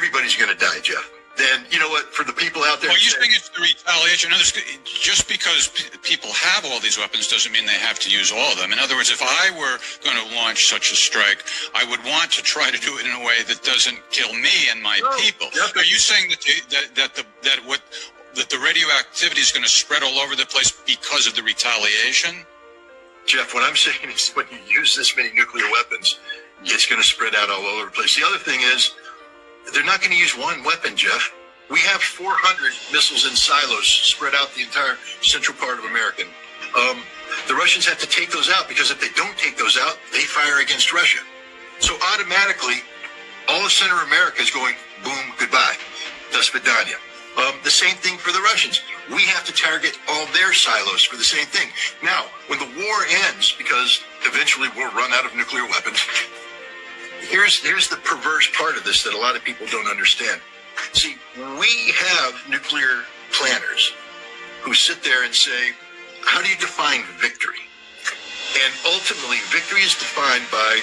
everybody's going to die, Jeff. Then you know what? For the people out there, well, you're saying it's the retaliation. Just because people have all these weapons doesn't mean they have to use all of them. In other words, if I were going to launch such a strike, I would want to try to do it in a way that doesn't kill me and my people. Yep. Are you saying that the radioactivity is going to spread all over the place because of the retaliation? Jeff, what I'm saying is when you use this many nuclear weapons, it's going to spread out all over the place. The other thing is, they're not going to use one weapon, Jeff. We have 400 missiles in silos spread out the entire central part of America. The Russians have to take those out because if they don't take those out, they fire against Russia. So automatically, all of Central America is going, boom, goodbye. Do svidaniya. The same thing for the Russians. We have to target all their silos for the same thing. Now, when the war ends, because eventually we'll run out of nuclear weapons, here's the perverse part of this that a lot of people don't understand. See, we have nuclear planners who sit there and say, how do you define victory? And ultimately, victory is defined by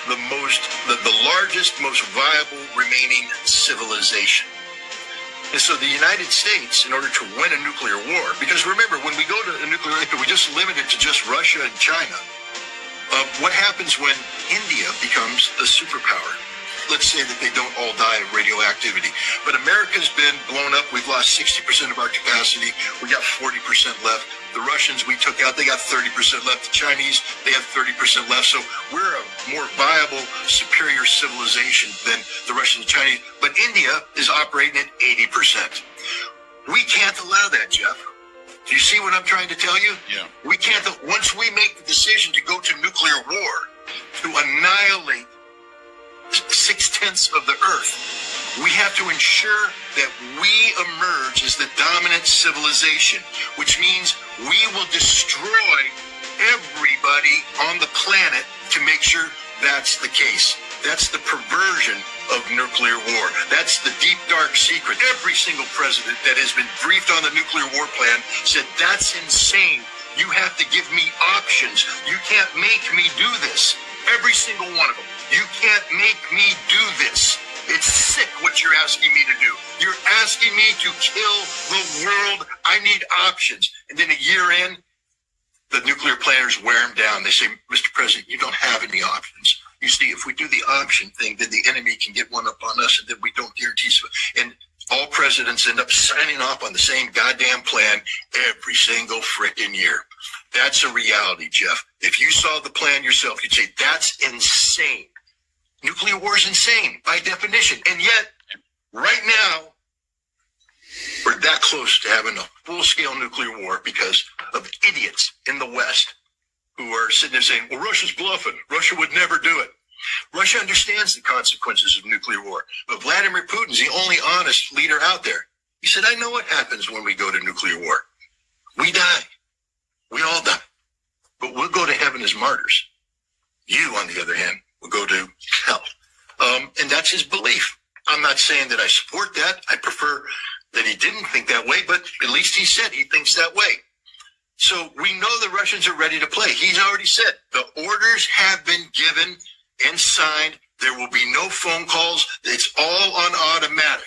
the largest, most viable remaining civilization. And so the United States, in order to win a nuclear war, because remember, when we go to a nuclear war, we just limit it to just Russia and China. What happens when India becomes a superpower? Let's say that they don't all die of radioactivity. But America's been blown up. We've lost 60% of our capacity. We got 40% left. The Russians we took out, they got 30% left. The Chinese, they have 30% left. So we're a more viable, superior civilization than the Russians and Chinese. But India is operating at 80%. We can't allow that, Jeff. Do you see what I'm trying to tell you? Yeah. We can't, once we make the decision to go to nuclear war, to annihilate 6/10 of the earth, we have to ensure that we emerge as the dominant civilization, which means we will destroy everybody on the planet to make sure that's the case. That's the perversion of nuclear war. That's the deep, dark secret. Every single president that has been briefed on the nuclear war plan said, that's insane. You have to give me options. You can't make me do this. Every single one of them. You can't make me do this. It's sick what you're asking me to do. You're asking me to kill the world. I need options. And then a year in, the nuclear planners wear them down. They say, Mr. President, you don't have any options. You see, if we do the option thing, then the enemy can get one up on us, and then we don't guarantee. And all presidents end up signing off on the same goddamn plan every single frickin' year. That's a reality, Jeff. If you saw the plan yourself, you'd say, that's insane. Nuclear war is insane by definition. And yet, right now, we're that close to having a full-scale nuclear war because of idiots in the West who are sitting there saying, well, Russia's bluffing. Russia would never do it. Russia understands the consequences of nuclear war. But Vladimir Putin's the only honest leader out there. He said, I know what happens when we go to nuclear war. We die. We all die. But we'll go to heaven as martyrs. You, on the other hand, will go to hell. And that's his belief. I'm not saying that I support that. I prefer that he didn't think that way, but at least he said he thinks that way. So we know the Russians are ready to play. He's already said the orders have been given and signed. There will be no phone calls. It's all on automatic.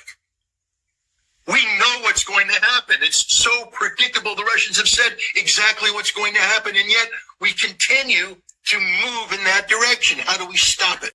We know what's going to happen. It's so predictable. The Russians have said exactly what's going to happen, and yet we continue to move in that direction. How do we stop it?